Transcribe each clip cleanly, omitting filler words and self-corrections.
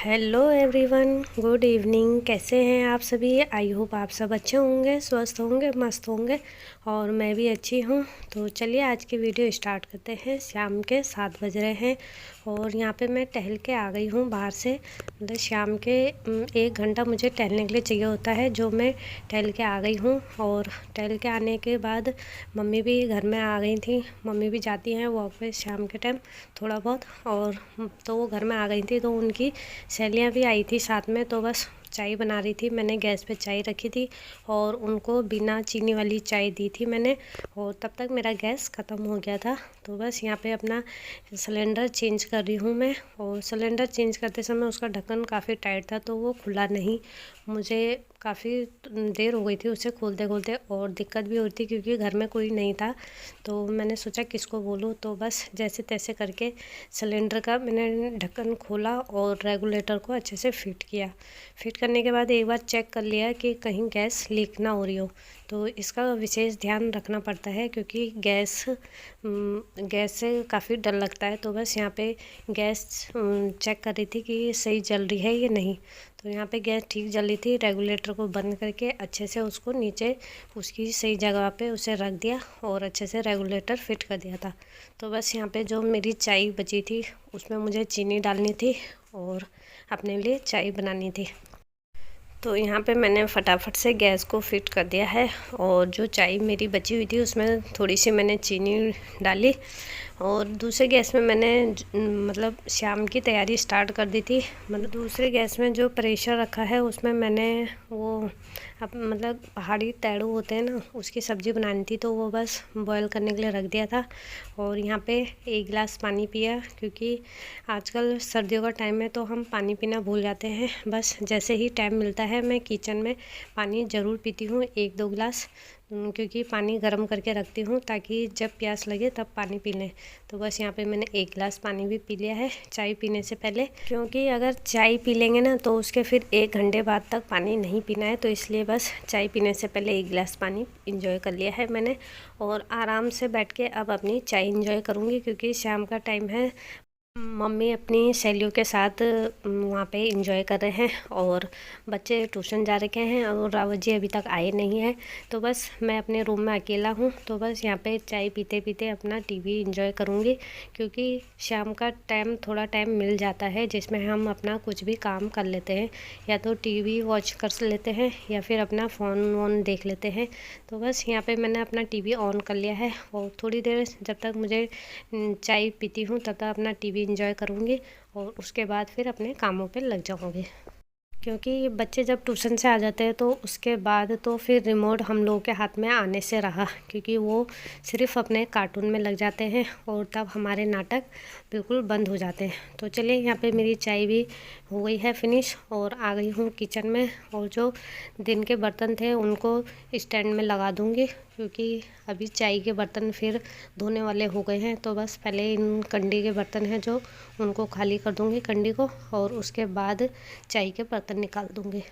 Hello everyone, good evening. कैसे हैं आप सभी? आई होप आप सब अच्छे होंगे, स्वस्थ होंगे, मस्त होंगे और मैं भी अच्छी हूँ। तो चलिए आज की वीडियो स्टार्ट करते हैं। शाम के 7 बज रहे हैं और यहाँ पे मैं टहल के आ गई हूँ बाहर से। मतलब शाम के 1 घंटा मुझे टहलने के लिए चाहिए होता है, जो मैं टहल के आ गई हूँ। और टहल के आने के बाद मम्मी भी घर में आ गई थी। मम्मी भी जाती हैं वॉक पे शाम के टाइम थोड़ा बहुत, और तो वो घर में आ गई थी। तो उनकी सहेलियाँ भी आई थी साथ में। तो बस चाय बना रही थी, मैंने गैस पे चाय रखी थी और उनको बिना चीनी वाली चाय दी थी मैंने। और तब तक मेरा गैस ख़त्म हो गया था। तो बस यहाँ पे अपना सिलेंडर चेंज कर रही हूँ मैं। और सिलेंडर चेंज करते समय उसका ढक्कन काफ़ी टाइट था तो वो खुला नहीं। मुझे काफ़ी देर हो गई थी उसे खोलते खोलते, और दिक्कत भी हो रही थी क्योंकि घर में कोई नहीं था। तो मैंने सोचा किसको बोलूँ, तो बस जैसे तैसे करके सिलेंडर का मैंने ढक्कन खोला और रेगुलेटर को अच्छे से फिट किया। फिट करने के बाद एक बार चेक कर लिया कि कहीं गैस लीक ना हो रही हो। तो इसका विशेष ध्यान रखना पड़ता है क्योंकि गैस से काफ़ी डर लगता है। तो बस यहाँ पे गैस चेक कर रही थी कि सही जल रही है या नहीं। तो यहाँ पे गैस ठीक जल रही थी। रेगुलेटर को बंद करके अच्छे से उसको नीचे उसकी सही जगह पे उसे रख दिया और अच्छे से रेगुलेटर फिट कर दिया था। तो बस यहाँ पे जो मेरी चाय बची थी उसमें मुझे चीनी डालनी थी और अपने लिए चाय बनानी थी। तो यहाँ पे मैंने फटाफट से गैस को फिट कर दिया है और जो चाय मेरी बची हुई थी उसमें थोड़ी सी मैंने चीनी डाली। और दूसरे गैस में मैंने मतलब शाम की तैयारी स्टार्ट कर दी थी। मतलब दूसरे गैस में जो प्रेशर रखा है उसमें मैंने वो अब मतलब पहाड़ी तैड़ू होते हैं ना, उसकी सब्ज़ी बनानी थी। तो वो बस बॉयल करने के लिए रख दिया था। और यहाँ पे 1 गिलास पानी पिया क्योंकि आजकल सर्दियों का टाइम है तो हम पानी पीना भूल जाते हैं। बस जैसे ही टाइम मिलता है मैं किचन में पानी ज़रूर पीती हूँ 1-2 गिलास, क्योंकि पानी गर्म करके रखती हूँ ताकि जब प्यास लगे तब पानी पी लें। तो बस यहाँ पे मैंने 1 गिलास पानी भी पी लिया है चाय पीने से पहले, क्योंकि अगर चाय पी लेंगे ना तो उसके फिर 1 घंटे बाद तक पानी नहीं पीना है। तो इसलिए बस चाय पीने से पहले 1 गिलास पानी इंजॉय कर लिया है मैंने। और आराम से बैठ के अब अपनी चाय इंजॉय करूँगी क्योंकि शाम का टाइम है। मम्मी अपनी सहेलियों के साथ वहाँ पे इंजॉय कर रहे हैं और बच्चे ट्यूशन जा रखे हैं और रावत जी अभी तक आए नहीं हैं। तो बस मैं अपने रूम में अकेला हूँ। तो बस यहाँ पे चाय पीते पीते अपना टीवी इंजॉय करूँगी क्योंकि शाम का टाइम थोड़ा टाइम मिल जाता है जिसमें हम अपना कुछ भी काम कर लेते हैं, या तो टीवी वॉच कर लेते हैं या फिर अपना फ़ोन वोन देख लेते हैं। तो बस यहाँ पर मैंने अपना टीवी ऑन कर लिया है और थोड़ी देर जब तक मुझे चाय पीती हूँ तब तक अपना टीवी इंजॉय करूँगी और उसके बाद फिर अपने कामों पे लग जाऊँगी। क्योंकि बच्चे जब ट्यूशन से आ जाते हैं तो उसके बाद तो फिर रिमोट हम लोगों के हाथ में आने से रहा, क्योंकि वो सिर्फ अपने कार्टून में लग जाते हैं और तब हमारे नाटक बिल्कुल बंद हो जाते हैं। तो चलिए यहाँ पे मेरी चाय भी हो गई है फिनिश और आ गई हूँ किचन में। और जो दिन के बर्तन थे उनको स्टैंड में लगा दूँगी क्योंकि अभी चाय के बर्तन फिर धोने वाले हो गए हैं। तो बस पहले इन कंडी के बर्तन हैं जो उनको खाली कर दूँगी कंडी को, और उसके बाद चाय के बर्तन निकाल दूँगी।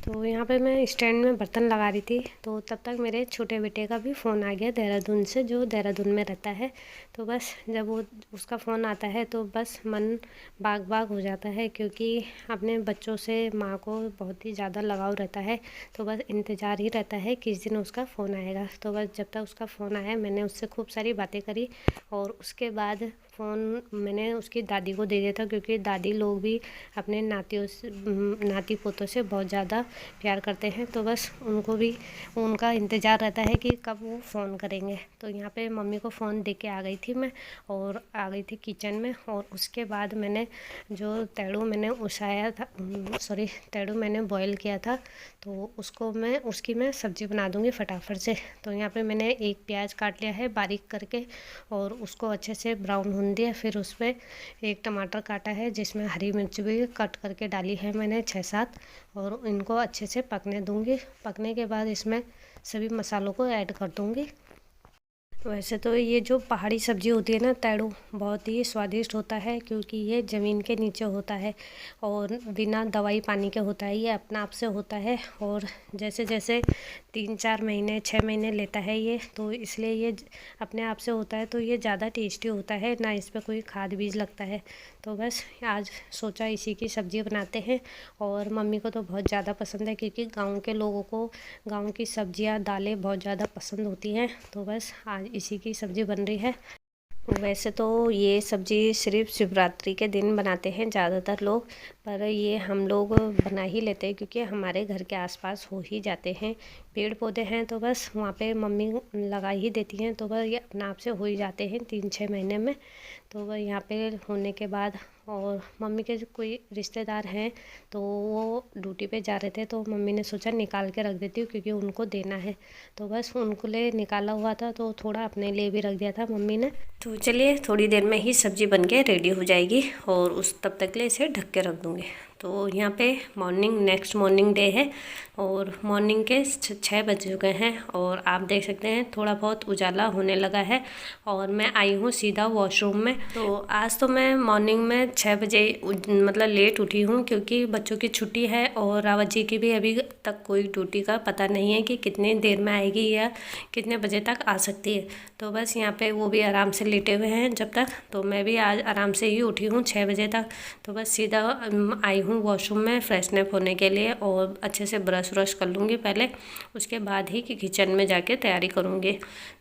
तो यहाँ पे मैं स्टैंड में बर्तन लगा रही थी तो तब तक मेरे छोटे बेटे का भी फ़ोन आ गया देहरादून से, जो देहरादून में रहता है। तो बस जब वो उसका फ़ोन आता है तो बस मन बाग बाग हो जाता है क्योंकि अपने बच्चों से माँ को बहुत ही ज़्यादा लगाव रहता है। तो बस इंतज़ार ही रहता है किस दिन उसका फ़ोन आएगा। तो बस जब तक उसका फ़ोन आया मैंने उससे खूब सारी बातें करी और उसके बाद फ़ोन मैंने उसकी दादी को दे दिया था, क्योंकि दादी लोग भी अपने नाती पोतों से बहुत ज़्यादा प्यार करते हैं। तो बस उनको भी उनका इंतज़ार रहता है कि कब वो फ़ोन करेंगे। तो यहाँ पे मम्मी को फ़ोन दे के आ गई थी मैं और आ गई थी किचन में। और उसके बाद मैंने जो तैड़ू मैंने उसाया था, सॉरी तैड़ू मैंने बॉईल किया था, तो उसकी मैं सब्ज़ी बना दूँगी फटाफट से। तो यहाँ पे मैंने 1 प्याज काट लिया है बारीक करके और उसको अच्छे से ब्राउन होने दिया। फिर उसमें 1 टमाटर काटा है जिसमें हरी मिर्च भी कट करके डाली है मैंने 6-7, और इनको अच्छे से पकने दूँगी। पकने के बाद इसमें सभी मसालों को ऐड कर दूँगी। वैसे तो ये जो पहाड़ी सब्ज़ी होती है ना तैड़ू, बहुत ही स्वादिष्ट होता है क्योंकि ये ज़मीन के नीचे होता है और बिना दवाई पानी के होता है, ये अपना आप से होता है। और जैसे जैसे 3-4 महीने 6 महीने लेता है ये, तो इसलिए ये अपने आप से होता है तो ये ज़्यादा टेस्टी होता है, ना इस पर कोई खाद बीज लगता है। तो बस आज सोचा इसी की सब्ज़ी बनाते हैं। और मम्मी को तो बहुत ज़्यादा पसंद है, क्योंकि गांव के लोगों को गांव की सब्जियां दालें बहुत ज़्यादा पसंद होती हैं। तो बस आज इसी की सब्ज़ी बन रही है। वैसे तो ये सब्ज़ी सिर्फ शिवरात्रि के दिन बनाते हैं ज़्यादातर लोग, पर ये हम लोग बना ही लेते हैं, क्योंकि हमारे घर के आसपास हो ही जाते हैं पेड़ पौधे हैं। तो बस वहाँ पे मम्मी लगा ही देती हैं, तो बस ये अपना आप से हो ही जाते हैं 3-6 महीने में। तो वह यहाँ पे होने के बाद, और मम्मी के जो कोई रिश्तेदार हैं तो वो ड्यूटी पे जा रहे थे, तो मम्मी ने सोचा निकाल के रख देती हूँ, क्योंकि उनको देना है। तो बस उनको लिए निकाला हुआ था, तो थोड़ा अपने लिए भी रख दिया था मम्मी ने। तो चलिए थोड़ी देर में ही सब्ज़ी बन के रेडी हो जाएगी, और उस तब तक के लिए इसे ढक के रख दूँगी। तो यहाँ पे नेक्स्ट मॉर्निंग डे है, और मॉर्निंग के 6 बज चुके हैं, और आप देख सकते हैं थोड़ा बहुत उजाला होने लगा है। और मैं आई हूँ सीधा वॉशरूम में। तो आज तो मैं मॉर्निंग में 6 बजे मतलब लेट उठी हूँ, क्योंकि बच्चों की छुट्टी है, और रावत जी की भी अभी तक कोई ड्यूटी का पता नहीं है कि कितनी देर में आएगी या कितने बजे तक आ सकती है। तो बस यहाँ पे वो भी आराम से लेटे हुए हैं जब तक, तो मैं भी आज आराम से ही उठी हूँ 6 बजे तक। तो बस सीधा आई हूँ वॉशरूम में फ्रेशनअप होने के लिए, और अच्छे से ब्रश व्रश कर लूँगी पहले, उसके बाद ही कि किचन में जाके तैयारी करूँगी।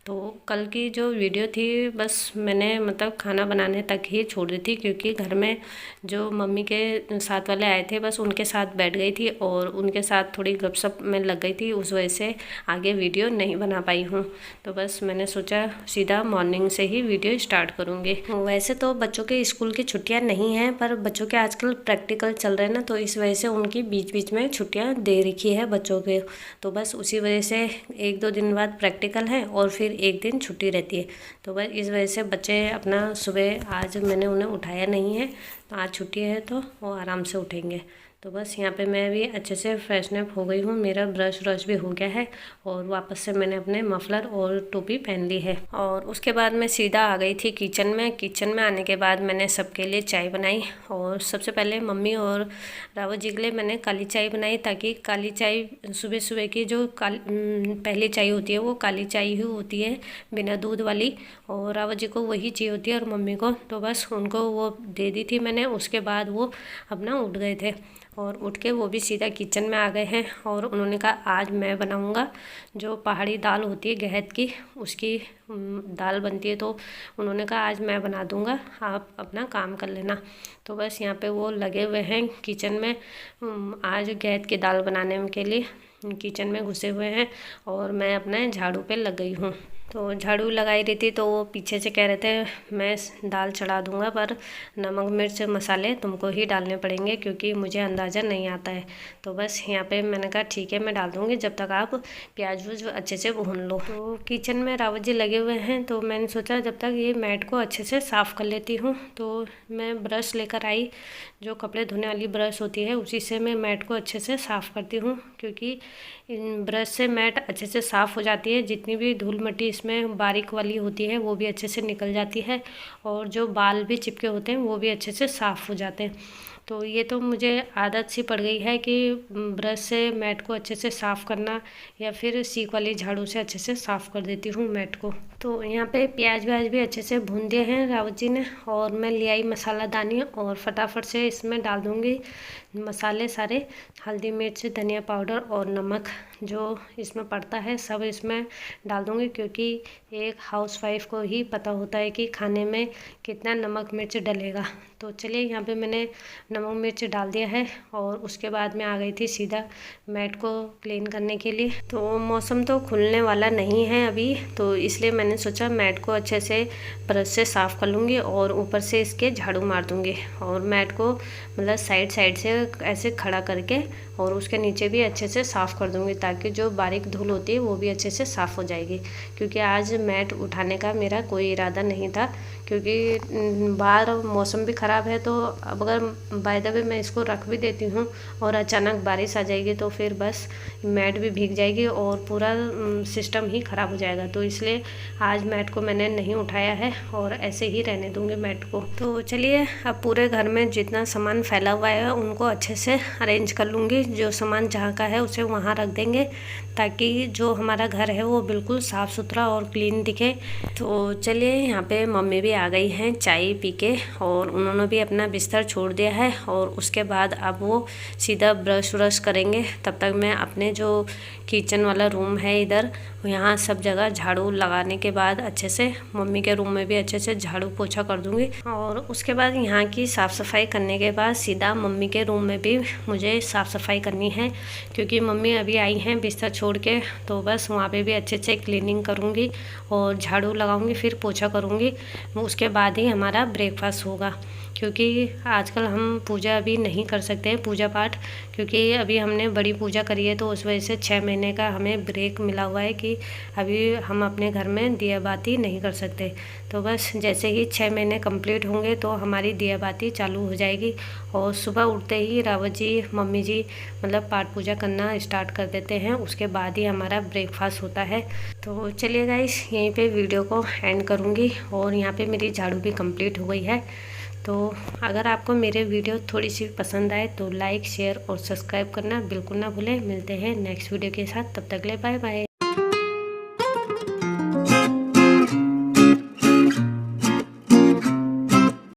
तो कल की जो वीडियो थी बस मैंने मतलब खाना बनाने तक ही छोड़ दी थी, क्योंकि घर में जो मम्मी के साथ वाले आए थे बस उनके साथ बैठ गई थी, और उनके साथ थोड़ी गपशप में लग गई थी, उस वजह से आगे वीडियो नहीं बना पाई हूँ। तो बस मैंने सोचा सीधा मॉर्निंग से ही वीडियो स्टार्ट करूँगी। वैसे तो बच्चों के स्कूल की छुट्टियाँ नहीं हैं, पर बच्चों के आजकल प्रैक्टिकल चल रहे हैं ना, तो इस वजह से उनकी बीच बीच में छुट्टियाँ दे रखी है बच्चों के। तो बस उसी वजह से 1-2 दिन बाद प्रैक्टिकल है, और फिर 1 दिन छुट्टी रहती है। तो बस इस वजह से बच्चे अपना सुबह आज मैंने उन्हें उठाया नहीं है, तो आज छुट्टी है तो वो आराम से उठेंगे। तो बस यहाँ पे मैं भी अच्छे से फ्रेशनअप हो गई हूँ, मेरा ब्रश व्रश भी हो गया है, और वापस से मैंने अपने मफलर और टोपी पहन ली है। और उसके बाद मैं सीधा आ गई थी किचन में। किचन में आने के बाद मैंने सबके लिए चाय बनाई, और सबसे पहले मम्मी और रावत जी के लिए मैंने काली चाय बनाई, ताकि काली चाय सुबह सुबह की जो पहली चाय होती है वो काली चाय ही होती है, बिना दूध वाली, और रावत जी को वही चाहिए होती है और मम्मी को। तो बस उनको वो दे दी थी मैंने। उसके बाद वो अपना उठ गए थे, और उठ के वो भी सीधा किचन में आ गए हैं, और उन्होंने कहा आज मैं बनाऊंगा जो पहाड़ी दाल होती है गहत की, उसकी दाल बनती है। तो उन्होंने कहा आज मैं बना दूंगा, आप अपना काम कर लेना। तो बस यहाँ पे वो लगे हुए हैं किचन में आज गहत की दाल बनाने के लिए किचन में घुसे हुए हैं, और मैं अपने झाड़ू पे लग गई हूँ। तो झाड़ू लगाई रही थी, तो वो पीछे से कह रहे थे मैं दाल चढ़ा दूंगा, पर नमक मिर्च मसाले तुमको ही डालने पड़ेंगे, क्योंकि मुझे अंदाज़ा नहीं आता है। तो बस यहाँ पे मैंने कहा ठीक है मैं डाल दूँगी, जब तक आप प्याज व्याज अच्छे से भून लो। तो किचन में रावत जी लगे हुए हैं, तो मैंने सोचा जब तक ये मैट को अच्छे से साफ़ कर लेती हूँ। तो मैं ब्रश लेकर आई, जो कपड़े धोने वाली ब्रश होती है उसी से मैं मैट को अच्छे से साफ़ करती हूँ, क्योंकि इन ब्रश से मैट अच्छे से साफ़ हो जाती है। जितनी भी धूल मिट्टी इसमें बारीक वाली होती है वो भी अच्छे से निकल जाती है, और जो बाल भी चिपके होते हैं वो भी अच्छे से साफ़ हो जाते हैं। तो ये तो मुझे आदत सी पड़ गई है कि ब्रश से मैट को अच्छे से साफ़ करना, या फिर सीक वाली झाड़ू से अच्छे से साफ़ कर देती हूँ मैट को। तो यहाँ पे प्याज व्याज भी अच्छे से भून दिए हैं रावत जी ने, और मैं ले आई मसाला दानी, और फटाफट से इसमें डाल दूँगी मसाले सारे, हल्दी मिर्च धनिया पाउडर और नमक जो इसमें पड़ता है सब इसमें डाल दूँगी, क्योंकि एक हाउसवाइफ को ही पता होता है कि खाने में कितना नमक मिर्च डलेगा। तो चलिए यहाँ पे मैंने नमक मिर्च डाल दिया है, और उसके बाद मैं आ गई थी सीधा मैट को क्लीन करने के लिए। तो मौसम तो खुलने वाला नहीं है अभी, तो इसलिए मैंने सोचा मैट को अच्छे से ब्रश से साफ़ कर लूँगी, और ऊपर से इसके झाड़ू मार दूँगी, और मैट को मतलब साइड साइड से ऐसे खड़ा करके और उसके नीचे भी अच्छे से साफ़ कर दूँगी, ताकि जो बारीक धूल होती है वो भी अच्छे से साफ़ हो जाएगी। क्योंकि आज मैट उठाने का मेरा कोई इरादा नहीं था, क्योंकि बाहर मौसम भी ख़राब है। तो अब अगर बाय द वे मैं इसको रख भी देती हूँ और अचानक बारिश आ जाएगी, तो फिर बस मैट भी भीग जाएगी और पूरा सिस्टम ही ख़राब हो जाएगा। तो इसलिए आज मैट को मैंने नहीं उठाया है, और ऐसे ही रहने दूँगी मैट को। तो चलिए अब पूरे घर में जितना सामान फैला हुआ है उनको अच्छे से अरेंज कर लूँगी। जो सामान जहाँ का है उसे वहाँ रख देंगे, ताकि जो हमारा घर है वो बिल्कुल साफ़ सुथरा और क्लीन दिखे। तो चलिए यहाँ पे मम्मी भी आ गई हैं चाय पी के और उन्होंने भी अपना बिस्तर छोड़ दिया है और उसके बाद अब वो सीधा ब्रश व्रश करेंगे। तब तक मैं अपने जो किचन वाला रूम है इधर, यहाँ सब जगह झाड़ू लगाने के बाद अच्छे से मम्मी के रूम में भी अच्छे से झाड़ू पोछा कर दूँगी। और उसके बाद यहाँ की साफ़ सफाई करने के बाद सीधा मम्मी के रूम में भी मुझे साफ़ सफाई करनी है, क्योंकि मम्मी अभी आई हैं बिस्तर छोड़ के, तो बस वहाँ पे भी अच्छे से क्लीनिंग करूँगी और झाड़ू लगाऊंगी, फिर पोछा करूँगी। उसके बाद ही हमारा ब्रेकफास्ट होगा, क्योंकि आजकल हम पूजा अभी नहीं कर सकते हैं, पूजा पाठ, क्योंकि अभी हमने बड़ी पूजा करी है, तो उस वजह से 6 महीने का हमें ब्रेक मिला हुआ है कि अभी हम अपने घर में दिया बाती नहीं कर सकते। तो बस जैसे ही 6 महीने कंप्लीट होंगे तो हमारी दिया बाती चालू हो जाएगी और सुबह उठते ही रावत जी मम्मी जी मतलब पाठ पूजा करना स्टार्ट कर देते हैं। उसके बाद ही हमारा ब्रेकफास्ट होता है। तो चलिए गाइस, यहीं पे वीडियो को एंड करूँगी और यहाँ पे मेरी झाड़ू भी कंप्लीट हो गई है। तो अगर आपको मेरे वीडियो थोड़ी सी पसंद आए तो लाइक शेयर और सब्सक्राइब करना बिल्कुल ना भूलें। मिलते हैं नेक्स्ट वीडियो के साथ, तब तक ले बाय बाय।